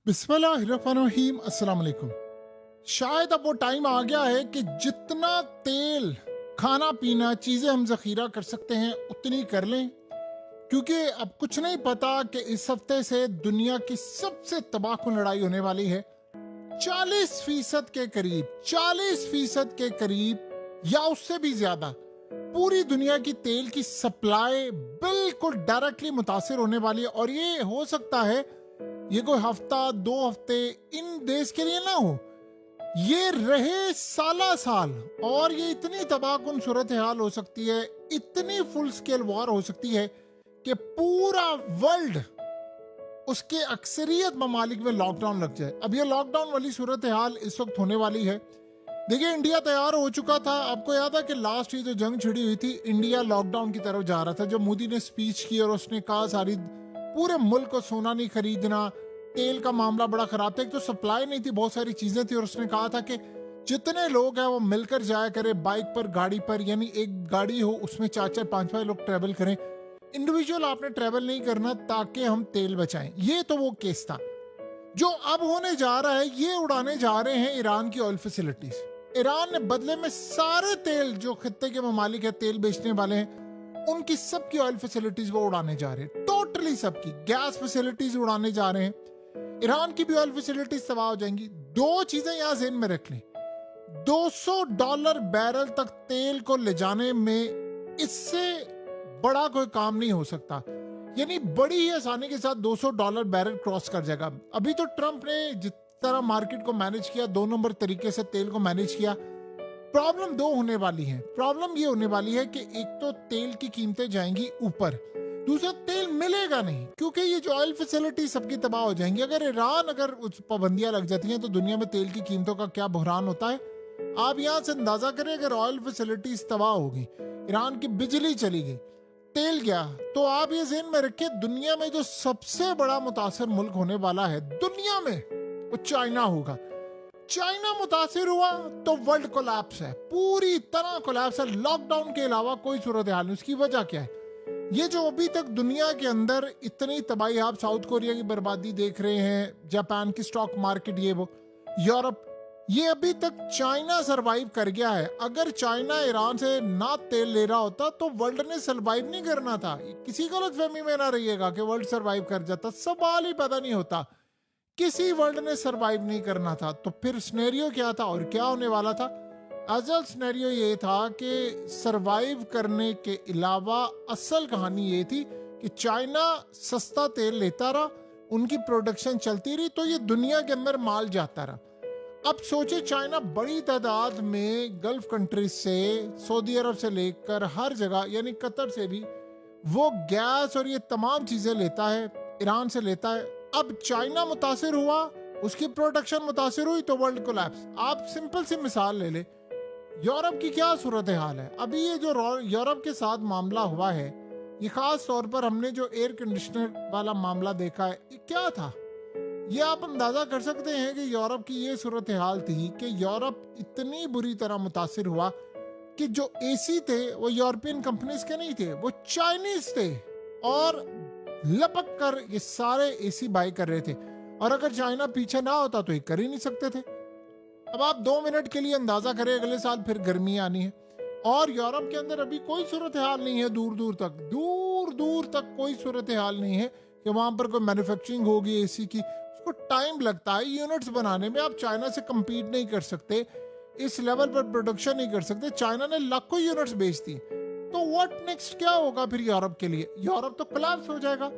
बिस्मिल्लाहिर्रहमानिर्रहीम, अस्सलाम वालेकुम। शायद अब वो टाइम आ गया है कि जितना तेल, खाना पीना, चीज़ें हम ज़ख़ीरा कर सकते हैं उतनी कर लें, क्योंकि अब कुछ नहीं पता कि इस हफ्ते से दुनिया की सबसे तबाहकुन लड़ाई होने वाली है। 40% के करीब, 40% के करीब या उससे भी ज़्यादा पूरी दुनिया की तेल की सप्लाई बिल्कुल डायरेक्टली मुतासिर होने वाली है। और ये हो सकता है ये कोई हफ्ता 2 हफ्ते इन देश के लिए ना हो, ये रहे साला साल। और ये इतनी तबाहकुन सूरत हाल हो सकती है, इतनी फुल स्केल वॉर हो सकती है कि पूरा वर्ल्ड, उसके अक्सरियत ममालिक में लॉकडाउन लग जाए। अब ये लॉकडाउन वाली सूरत हाल इस वक्त होने वाली है। देखिए, इंडिया तैयार हो चुका था। आपको याद है कि लास्ट ये जो जंग छिड़ी हुई थी, इंडिया लॉकडाउन की तरफ जा रहा था। जब मोदी ने स्पीच की और उसने कहा सारी पूरे मुल्क को सोना नहीं खरीदना, तेल का मामला बड़ा खराब था। एक तो सप्लाई नहीं थी, बहुत सारी चीजें थी। और उसने कहा था कि जितने लोग हैं वो मिलकर जाया करे, बाइक पर, गाड़ी पर, यानी एक गाड़ी हो उसमें 4-4, 5-5 लोग ट्रेवल करें। इंडिविजुअल आपने ट्रेवल नहीं करना ताकि हम तेल बचाएं। ये तो वो केस था। जो अब होने जा रहा है, ये उड़ाने जा रहे हैं ईरान की ऑयल फैसिलिटीज। ईरान ने बदले में सारे तेल, जो खित्ते के ममालिक है तेल बेचने वाले हैं, उनकी सबकी ऑयल फैसिलिटीज वो उड़ाने जा रहे हैं। टोटली सबकी गैस फैसिलिटीज उड़ाने जा रहे हैं। ईरान की भी ऑयल फैसिलिटीज तबाह हो जाएंगी। दो चीजें यहां ज़हन में रख लें, $200 बैरल तक तेल को ले जाने में इससे बड़ा कोई काम नहीं हो सकता। यानी बड़ी ही आसानी के साथ $200 बैरल क्रॉस कर जाएगा। अभी तो ट्रंप ने जिस तरह मार्केट को मैनेज किया, 2 नंबर तरीके से तेल को मैनेज किया। प्रॉब्लम 2 होने वाली है। प्रॉब्लम ये होने वाली है कि एक तो तेल की कीमतें जाएंगी ऊपर, दूसरा तेल मिलेगा नहीं, क्योंकि ये जो ऑयल फैसिलिटी सबकी तबाह हो जाएंगी। अगर ईरान उस पाबंदियां लग जाती हैं तो दुनिया में तेल की कीमतों का क्या बहरान होता है। आप यहां से अंदाजा करें, अगर ऑयल फैसिलिटीज तबाह होगी, ईरान की बिजली चली गई, तेल गया, तो आप ये ज़हन में रखिए दुनिया में जो सबसे बड़ा मुतासिर मुल्क होने वाला है दुनिया में, वो चाइना होगा। चाइना मुतासिर हुआ तो वर्ल्ड कोलैप्स है, पूरी तरह कोलैप्स है। लॉकडाउन के अलावा कोई सूरत हाल नहीं। उसकी वजह क्या है? ये जो अभी तक दुनिया के अंदर इतनी तबाही, आप साउथ कोरिया की बर्बादी देख रहे हैं, जापान की स्टॉक मार्केट, ये वो, यूरोप, ये अभी तक चाइना सरवाइव कर गया है। अगर चाइना ईरान से ना तेल ले रहा होता तो वर्ल्ड ने सरवाइव नहीं करना था। किसी गलतफहमी में ना रहिएगा कि वर्ल्ड सरवाइव कर जाता, सवाल ही पैदा नहीं होता। किसी वर्ल्ड ने सरवाइव नहीं करना था। तो फिर सिनेरियो क्या था और क्या होने वाला था? असल सिनेरियो ये था कि सरवाइव करने के अलावा असल कहानी ये थी कि चाइना सस्ता तेल लेता रहा, उनकी प्रोडक्शन चलती रही, तो ये दुनिया के अंदर माल जाता रहा। अब सोचे, चाइना बड़ी तादाद में गल्फ कंट्रीज से, सऊदी अरब से लेकर हर जगह, यानी कतर से भी वो गैस और ये तमाम चीजें लेता है, ईरान से लेता है। अब चाइना मुतासिर हुआ, उसकी प्रोडक्शन मुतासिर हुई तो वर्ल्ड कोलैप्स। आप सिंपल सी मिसाल ले ले, यूरोप की क्या सूरत हाल है। अभी ये जो यूरोप के साथ मामला हुआ है, ये खास तौर पर हमने जो एयर कंडीशनर वाला मामला देखा है, ये क्या था? ये आप अंदाजा कर सकते हैं कि यूरोप की ये सूरत हाल थी कि यूरोप इतनी बुरी तरह मुतासिर हुआ कि जो एसी थे वो यूरोपियन कंपनीज के नहीं थे, वो चाइनीज थे। और लपक कर ये सारे एसी बाय कर रहे थे। और अगर चाइना पीछे ना होता तो ये कर ही नहीं सकते थे। अब आप 2 मिनट के लिए अंदाजा करें, अगले साल फिर गर्मी आनी है। और यूरोप के अंदर अभी कोई सूरत हाल नहीं है, दूर दूर तक कोई सूरत हाल नहीं है कि वहां पर कोई मैन्युफैक्चरिंग होगी एसी की। उसको टाइम लगता है यूनिट्स बनाने में। आप चाइना से compete नहीं कर सकते, इस लेवल पर प्रोडक्शन नहीं कर सकते। चाइना ने लाखों यूनिट्स बेच दी। तो व्हाट नेक्स्ट, क्या होगा फिर यूरोप के लिए? यूरोप तो कोलैप्स हो जाएगा।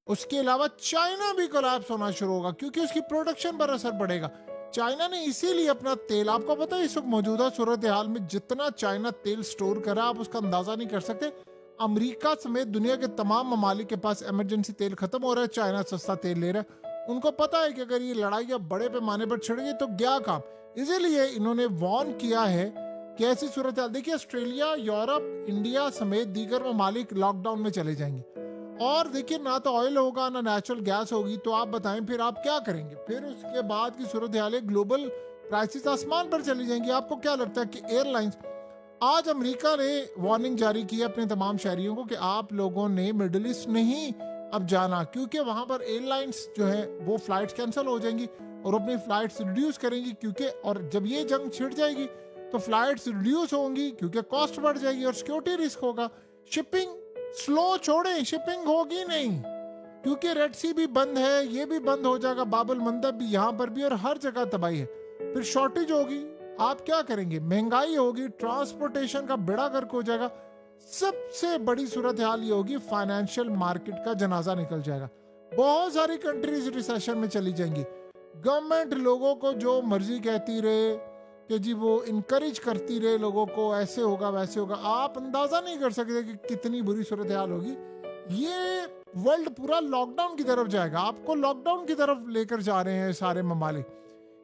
उसके अलावा चाइना भी कोलैप्स होना शुरू होगा, क्योंकि उसकी प्रोडक्शन पर असर पड़ेगा। चाइना ने इसीलिए अपना तेल, आपको पता है इस वक्त मौजूदा सूरत हाल में जितना चाइना तेल स्टोर कर रहा है, आप उसका अंदाजा नहीं कर सकते। अमेरिका समेत दुनिया के तमाम ममालिक के पास इमरजेंसी तेल खत्म हो रहा है, चाइना सस्ता तेल ले रहा है। उनको पता है कि अगर ये लड़ाई अब बड़े पैमाने पर छिड़ गई तो क्या काम। इसीलिए इन्होंने वार्न किया है कि ऐसी सूरत हाल, देखिए ऑस्ट्रेलिया, यूरोप, इंडिया समेत दीगर ममालिक लॉकडाउन में चले जाएंगे। और देखिए, ना तो ऑयल होगा ना नेचुरल गैस होगी। तो आप बताएं फिर आप क्या करेंगे? फिर उसके बाद की सूरत हाल है, ग्लोबल क्राइसिस आसमान पर चली जाएंगी। आपको क्या लगता है कि एयरलाइंस, आज अमेरिका ने वार्निंग जारी की है अपने तमाम शहरियों को कि आप लोगों ने मिडिल ईस्ट नहीं, अब जाना, क्योंकि वहां पर एयरलाइंस जो है वो फ्लाइट्स कैंसिल हो जाएंगी और अपनी फ्लाइट्स रिड्यूस करेंगी, क्योंकि और जब ये जंग छिड़ जाएगी तो फ्लाइट्स रिड्यूस होंगी क्योंकि कॉस्ट बढ़ जाएगी और सिक्योरिटी रिस्क होगा। शिपिंग स्लो छोड़े, शिपिंग होगी नहीं, क्योंकि रेड सी भी बंद है, ये भी बंद हो जाएगा, बाबुल मंदब भी, यहाँ पर भी, और हर जगह तबाही है। फिर शॉर्टेज होगी, आप क्या करेंगे, महंगाई होगी, ट्रांसपोर्टेशन का बेड़ा गर्क हो जाएगा। सबसे बड़ी सूरत हाल ये होगी, फाइनेंशियल मार्केट का जनाजा निकल जाएगा, बहुत सारी कंट्रीज रिसेशन में चली जाएंगी। गवर्नमेंट लोगों को जो मर्जी कहती रहे कि जी वो इनकरेज करती रहे लोगों को, ऐसे होगा वैसे होगा, आप अंदाजा नहीं कर सकते कि कितनी बुरी सूरत हाल होगी। ये वर्ल्ड पूरा लॉकडाउन की तरफ जाएगा, आपको लॉकडाउन की तरफ लेकर जा रहे हैं सारे ममालिक।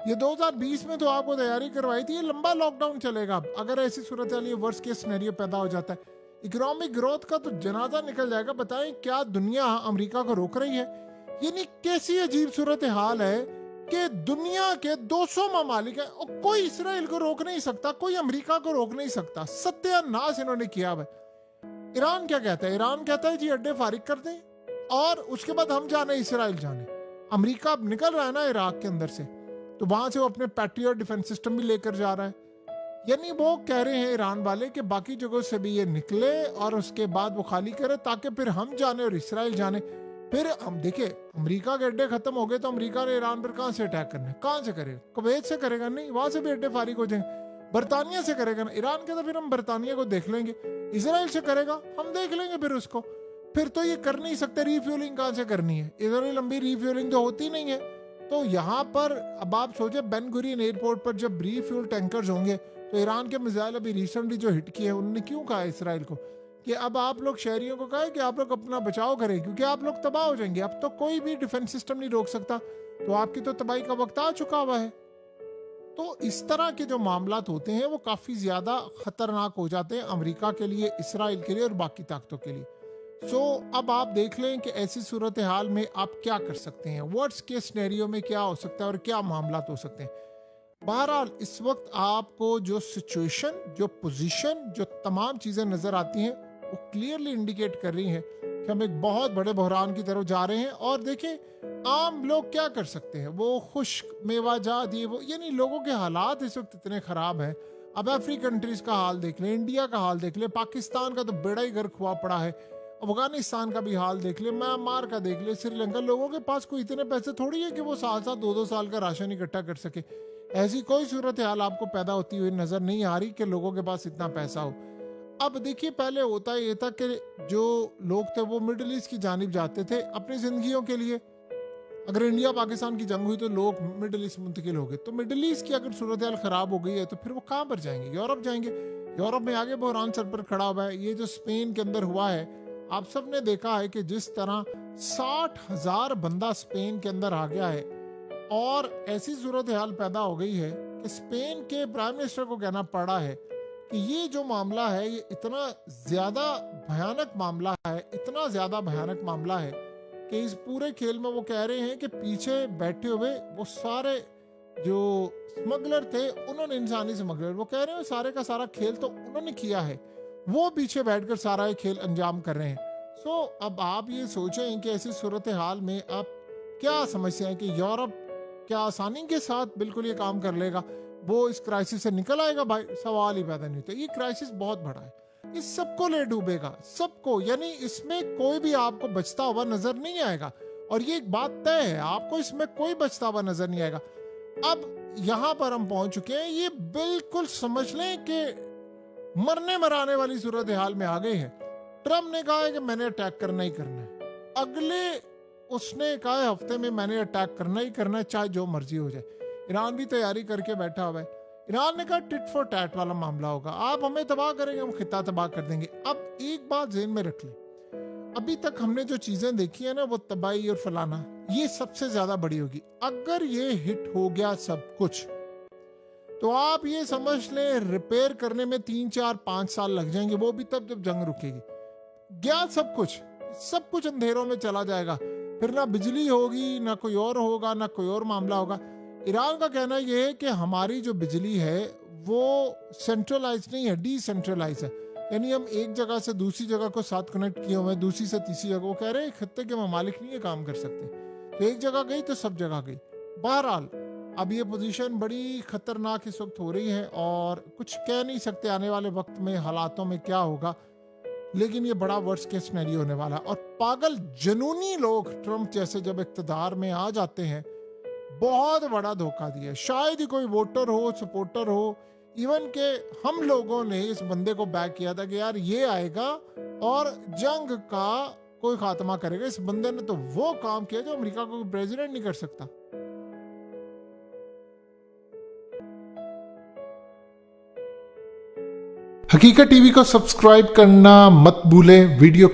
ये 2020 में तो आपको तैयारी करवाई थी, ये लंबा लॉकडाउन चलेगा अगर ऐसी सूरत हाल, ये वर्स्ट केस सिनेरियो पैदा हो जाता है। इकोनॉमिक ग्रोथ का तो जनाजा निकल जाएगा। बताएं क्या दुनिया अमेरिका को रोक रही है? यानी कैसी अजीब सूरत हाल है कि दुनिया के 200 ममालिक हैं और कोई इसराइल को रोक नहीं सकता, कोई अमेरिका को रोक नहीं सकता। सत्यानाश इन्होंने किया है। ईरान क्या कहता है? ईरान कहता है जी अड्डे फारिग कर दें और उसके बाद हम जाने इसराइल जाने। अमेरिका अब निकल रहा है ना इराक के अंदर से, तो वहां से वो अपने पैट्रियट डिफेंस सिस्टम भी लेकर जा रहा है। यानी वो कह रहे हैं ईरान वाले कि बाकी जगहों से भी ये निकले और उसके बाद वो खाली करे ताकि फिर हम जाने और इसराइल जाने। फिर हम देखे अमेरिका के अड्डे खत्म हो गए तो अमेरिका ने ईरान पर कहां से अटैक करना है? कहां से करेगा? कुवैत से करेगा नहीं, वहां से भी अड्डे फारिग हो जाएंगे। बरतानिया से करेगा ना, ईरान के तो फिर हम बरतानिया को देख लेंगे। इसराइल से करेगा, हम देख लेंगे फिर उसको। फिर तो ये कर नहीं सकते, रिफ्यूलिंग कहां से करनी है? इधर लंबी रिफ्यूलिंग तो होती नहीं है। तो यहाँ पर अब आप सोचे बेन गुरियन एयरपोर्ट पर जब रिफ्यूल टैंकर्स होंगे तो ईरान के मिसाइल अभी रिसेंटली जो हिट किए हैं उन्होंने क्यों कहा इसराइल को कि अब आप लोग शहरियों को कहा कि आप लोग अपना बचाव करें क्योंकि आप लोग तबाह हो जाएंगे। अब तो कोई भी डिफेंस सिस्टम नहीं रोक सकता, तो आपकी तो तबाही का वक्त आ चुका हुआ है। तो इस तरह के जो मामलात होते हैं वो काफी ज्यादा खतरनाक हो जाते हैं अमेरिका के लिए, इसराइल के लिए और बाकी ताकतों के लिए। अब आप देख लें कि ऐसी सूरत हाल में आप क्या कर सकते हैं, वर्स्ट केस सिनेरियो में क्या हो सकता है और क्या मामलात हो सकते हैं। बहरहाल इस वक्त आपको जो सिचुएशन, जो पोजीशन, जो तमाम चीजें नजर आती हैं वो क्लियरली इंडिकेट कर रही हैं कि हम एक बहुत बड़े बहरान की तरफ जा रहे हैं। और देखें आम लोग क्या कर सकते हैं, वो खुश्क मेवाजात ये वो, यानी लोगों के हालात इस वक्त इतने खराब हैं। अब अफ्रीकन कंट्रीज का हाल देख लें, इंडिया का हाल देख लें, पाकिस्तान का तो बेड़ा ही गर्क हुआ पड़ा है, अफगानिस्तान का भी हाल देख ले, म्यांमार का देख ले, श्रीलंका। लोगों के पास कोई इतने पैसे थोड़ी है कि वो साल साल 2-2 साल का राशन इकट्ठा कर सके। ऐसी कोई सूरत हाल आपको पैदा होती हुई नजर नहीं आ रही कि लोगों के पास इतना पैसा हो। अब देखिए पहले होता ये था कि जो लोग थे वो मिडिल ईस्ट की जानिब जाते थे अपनी जिंदगियों के लिए। अगर इंडिया पाकिस्तान की जंग हुई तो लोग मिडिल ईस्ट मुंतकिल हो गए। तो मिडिल ईस्ट की अगर सूरत हाल खराब हो गई है तो फिर वो कहाँ पर जाएंगे? यूरोप जाएंगे। यूरोप में आगे बहरान सर पर खड़ा हुआ है। ये जो स्पेन के अंदर हुआ है, आप सब ने देखा है कि जिस तरह 60,000 बंदा स्पेन के अंदर आ गया है और ऐसी सूरत हाल पैदा हो गई है कि स्पेन के प्राइम मिनिस्टर को कहना पड़ा है कि ये जो मामला है ये इतना ज्यादा भयानक मामला है, इतना ज्यादा भयानक मामला है कि इस पूरे खेल में वो कह रहे हैं कि पीछे बैठे हुए वो सारे जो स्मगलर थे, उन्होंने इंसानी स्मगलर, वो कह रहे हैं सारे का सारा खेल तो उन्होंने किया है, वो पीछे बैठकर सारा ये खेल अंजाम कर रहे हैं। अब आप ये सोचें कि ऐसी सूरत हाल में आप क्या समझते हैं कि यूरोप क्या आसानी के साथ बिल्कुल ये काम कर लेगा, वो इस क्राइसिस से निकल आएगा? भाई सवाल ही पैदा नहीं होता। ये क्राइसिस बहुत बड़ा है, इस सबको ले डूबेगा, सबको, यानी इसमें कोई भी आपको बचता हुआ नजर नहीं आएगा। और ये एक बात तय है, आपको इसमें कोई बचता हुआ नजर नहीं आएगा। अब यहाँ पर हम पहुंच चुके हैं, ये बिल्कुल समझ लें कि मरने मराने वाली सूरत हाल में आ गए हैं। ट्रम्प ने कहा है कि मैंने अटैक करना ही करना है, अगले उसने कहा है हफ्ते में मैंने अटैक करना ही करना है, चाहे जो मर्जी हो जाए। ईरान भी तैयारी करके बैठा हुआ है। ईरान ने कहा टिट फॉर टैट वाला मामला होगा, आप हमें तबाह करेंगे, हम खिता तबाह कर देंगे। अब एक बात ज़हन में रख लें, अभी तक हमने जो चीजें देखी है ना, वो तबाही और फलाना, ये सबसे ज्यादा बड़ी होगी। अगर ये हिट हो गया सब कुछ, तो आप ये समझ लें रिपेयर करने में 3-4-5 साल लग जाएंगे, वो भी तब जब जंग रुकेगी। गया सब कुछ अंधेरों में चला जाएगा, फिर ना बिजली होगी, ना कोई और होगा, ना कोई और मामला होगा। ईरान का कहना यह है कि हमारी जो बिजली है वो सेंट्रलाइज नहीं है, डिसेंट्रलाइज है। यानी हम एक जगह से दूसरी जगह को साथ कनेक्ट किए हुए हैं, दूसरी से तीसरी जगह। वो कह रहे हैं खत्ते के ममालिक नहीं ये काम कर सकते, तो एक जगह गई तो सब जगह गई। बहरहाल अब ये पोजीशन बड़ी खतरनाक इस वक्त हो रही है और कुछ कह नहीं सकते आने वाले वक्त में हालातों में क्या होगा, लेकिन ये बड़ा वर्स्ट केस सिनेरियो होने वाला है। और पागल जनूनी लोग ट्रम्प जैसे जब इख्तिदार में आ जाते हैं, बहुत बड़ा धोखा दिया। शायद ही कोई वोटर हो, सपोर्टर हो, इवन के हम लोगों ने इस बंदे को बैक किया था कि यार ये आएगा और जंग का कोई खात्मा करेगा। इस बंदे ने तो वो काम किया जो अमेरिका को प्रेसिडेंट नहीं कर सकता। हकीकत टीवी को सब्सक्राइब करना मत भूलें, वीडियो को